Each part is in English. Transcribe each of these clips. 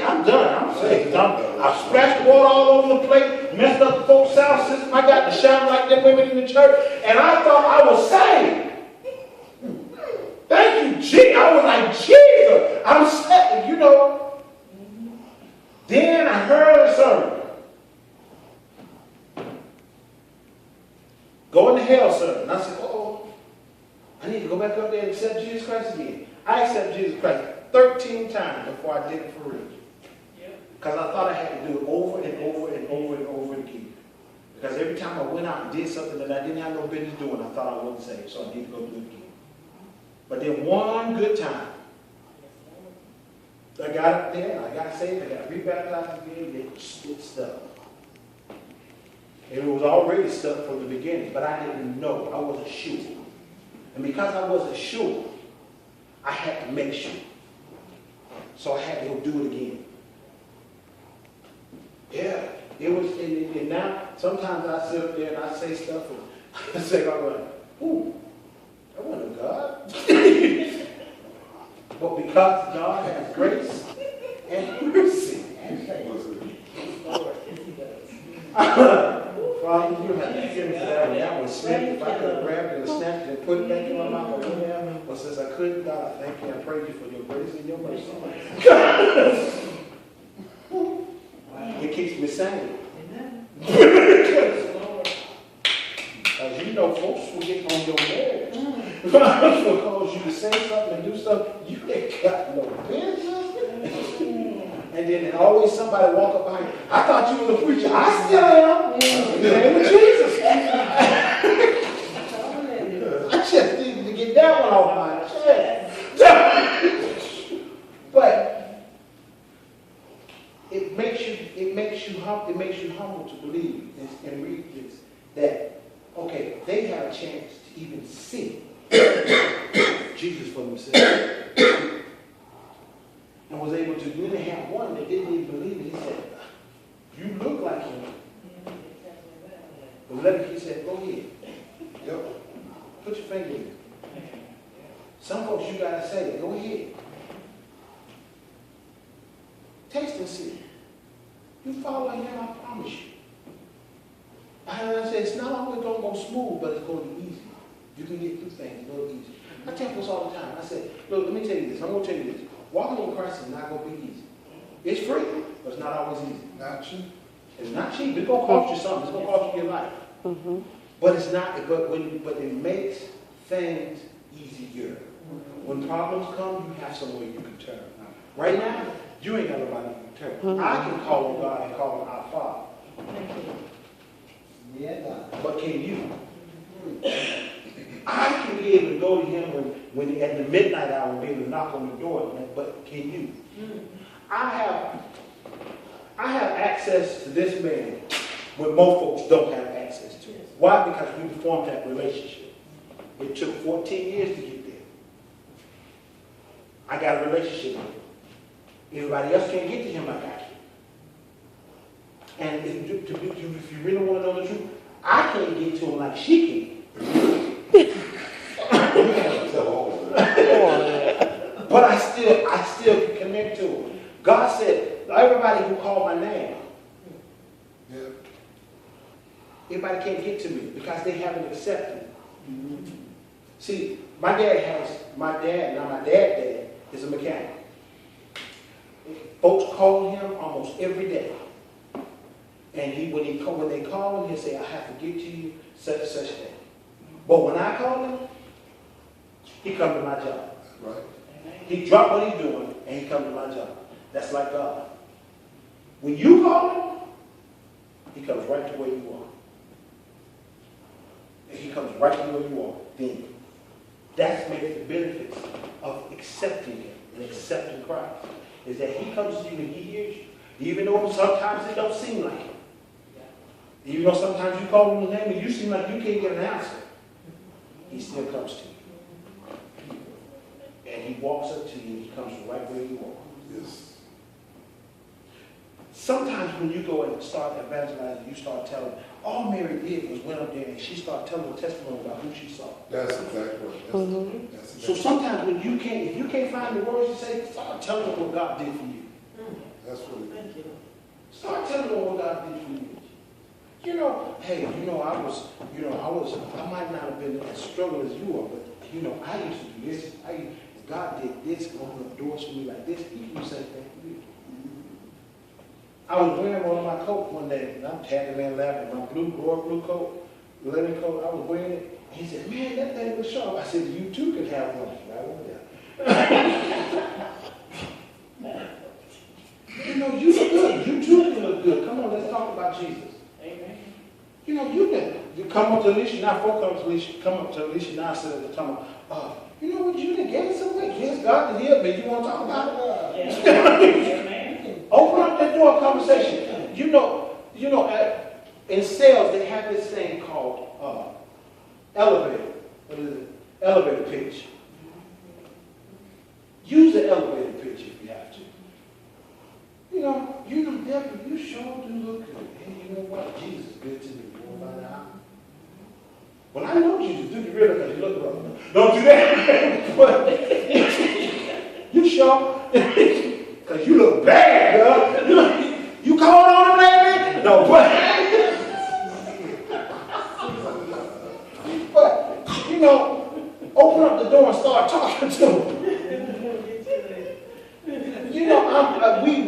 I'm done. I'm saved. I splashed water all over the place, messed up the folks' sound system. I got to shine like them women in the church, and I thought I was saved. Thank you, Jesus. I was like, Jesus, I'm saved, you know. Then I heard a sermon. Go into hell, sir. And I said, I need to go back up there and accept Jesus Christ again. I accepted Jesus Christ 13 times before I did it for real. Because I thought I had to do it over and over and over and over again. Because every time I went out and did something that I didn't have no business doing, I thought I wasn't saved, so I need to go do it again. But then one good time, I got up there, I got saved, I got rebaptized again, it stuck. And it was already stuck from the beginning, but I didn't know. I wasn't sure. And because I wasn't sure, I had to make sure. So I had to go do it again. Yeah, it was, and now sometimes I sit up there and I say stuff, and I say, I'm like, ooh, I want to God. But because God has grace and mercy and favor, Father, you have to give me that one snap. If I could have grabbed it and snapped it and put it back in my mouth, I would have. But since I couldn't, God, I thank you. I praise you for your grace and your mercy. It keeps me sane. As you know, folks will get on your nerves. Will cause you to say something and do stuff you ain't got no business. And then always somebody walk up behind you. I thought you was a preacher. I still am. In the name of Jesus. I just needed to get that one off my chest. But it makes you humble to believe and read this, that okay, they had a chance to even see Jesus for themselves. And was able to really have one that didn't even believe it. He said, you look like him. But later he said, go ahead. Yep. Put your finger in it. Some folks you got to say, go ahead. Taste and see. You follow him, I promise you. I said, it's not always going to go smooth, but it's going to be easy. You can get through things a little easy. I tell folks all the time, I said, look, let me tell you this. I'm going to tell you this. Walking in Christ is not going to be easy. It's free, but it's not always easy. Not cheap. It's not cheap. It's going to cost you something. It's going to cost you your life. Mm-hmm. But it's not. But it makes things easier. Mm-hmm. When problems come, you have somewhere you can turn. Right now, you ain't got nobody you can turn. Mm-hmm. I can call on God and call on our Father. Yeah, God. But can you? Mm-hmm. I can be able to go to him when at the midnight hour and be able to knock on the door, but can you? I have access to this man when most folks don't have access to it. Why? Because we formed that relationship. It took 14 years to get there. I got a relationship with him. Everybody else can't get to him like I can. And if you really want to know the truth, I can't get to him like she can. But I still can connect to him. God said, everybody who called my name, everybody can't get to me because they haven't accepted. Mm-hmm. See, my dad, is a mechanic. Folks call him almost every day. And when they call him, he'll say, I have to get to you such and such day. But when I call him, he comes to my job. Right. He dropped what he's doing and he comes to my job. That's like God. When you call him, he comes right to where you are. And he comes right to where you are. Then that's makes the benefits of accepting him and accepting Christ. Is that he comes to you and he hears you. Even though sometimes it don't seem like it. Even though sometimes you call him his name and you seem like you can't get an answer. He still comes to you. And he walks up to you and he comes right where you are. Yes. Sometimes when you go and start evangelizing, you start telling, all Mary did was went up there and she started telling the testimony about who she saw. That's exactly right. So sometimes when if you can't find the words to say, start telling them what God did for you. That's what it Thank you. Start telling them what God did for you. You know, hey, I might not have been as struggle as you are, but I used to do this. God did this, opened up doors for me like this. He can do the same thing for you. I was wearing one of my coats one day, and I'm tagging and laughing. My royal blue coat, linen coat, I was wearing it. He said, man, that thing was sharp. I said, you too could have one. Right over there. You look good. You too can look good. Come on, let's talk about Jesus. Amen. You come up to Alicia, now folk come up to Alicia now instead of talking about, you know what, you done gained some weight. Yes, God to heal me. You want to talk about it? Amen. Open up that door of conversation. In sales, they have this thing called elevator. What is it? Elevator pitch. Use the elevator pitch if you have to. Deborah, you sure do look good. And you know what? Jesus is good to me. You know about that? Well, I know Jesus. Do you really? Because you look rough. Don't do that. But you sure? Because you look bad, girl. You called on him lately? No, but open up the door and start talking to him.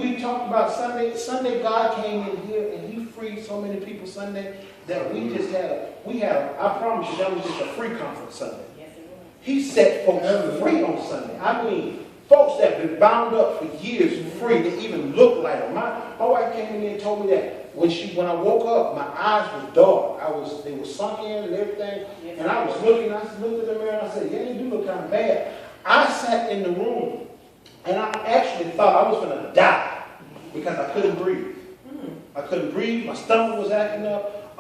We talked about Sunday. Sunday, God came in here and He freed so many people Sunday that we had. I promise you, that was just a free conference Sunday. Yes, it was. He set folks free on Sunday. I mean, folks that have been bound up for years free to even look like them. My wife came in and told me that when I woke up, my eyes was dark. They were sunk in and everything. Yes, and I was looking. I looked at the mirror and I said, yeah, they do look kind of bad. I sat in the room. And I actually thought I was going to die because I couldn't breathe. I couldn't breathe. My stomach was acting up.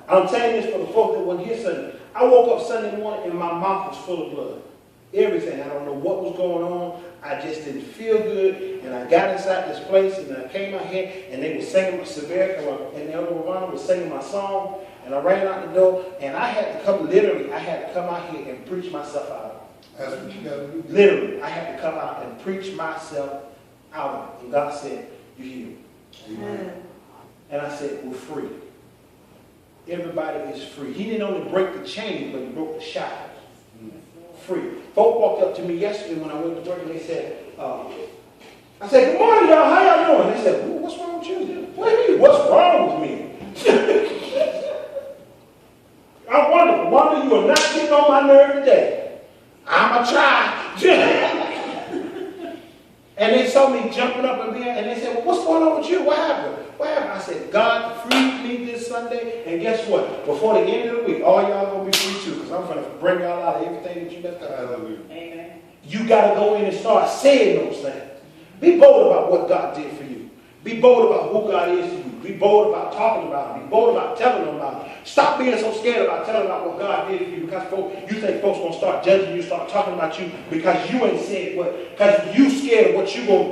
I'm telling this for the folks that wasn't here Sunday. I woke up Sunday morning and my mouth was full of blood. Everything. I don't know what was going on. I just didn't feel good. And I got inside this place and I came out here and they were singing my Severica and Elder Ravana was singing my song. And I ran out the door and I had to come out here and preach myself out. That's what you got to do. Literally, I had to come out and preach myself out. And God said, you're healed. Amen. And I said, we're free. Everybody is free. He didn't only break the chains, but He broke the shackles. Free. Folk walked up to me yesterday when I went to work and they said, I said, good morning, y'all. How y'all doing? They said, what's wrong with you? What do you mean, what's wrong with me? I wonder you are not getting on my nerve today. I'm a child. And they saw me jumping up and there, and they said, well, what's going on with you? What happened? I said, God freed me this Sunday, and guess what? Before the end of the week, all y'all going to be free too, because I'm going to bring y'all out of everything that you left out. Hallelujah. Amen. You got to go in and start saying those things. Be bold about what God did for you. Be bold about who God is to you. Be bold about talking about it. Be bold about telling them about it. Stop being so scared about telling about what God did for you because you think folks going to start judging you, start talking about you because you ain't said because you scared of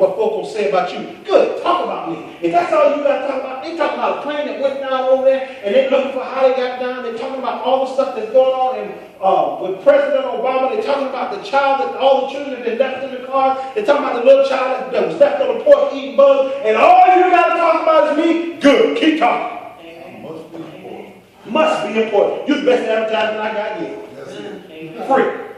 what folks going to say about you. Good, talk about me. If that's all you got to talk about, they talking about a plane that went down over there and they looking for how they got down. They're talking about all the stuff that's going on with President Obama. They're talking about the child that all the children have been left in the car. They're talking about the little child that was left on the porch eating bugs. And all you got to talk about is me. Good, keep talking. Must be important. Must be important. You're the best advertisement I got yet. That's it. Free.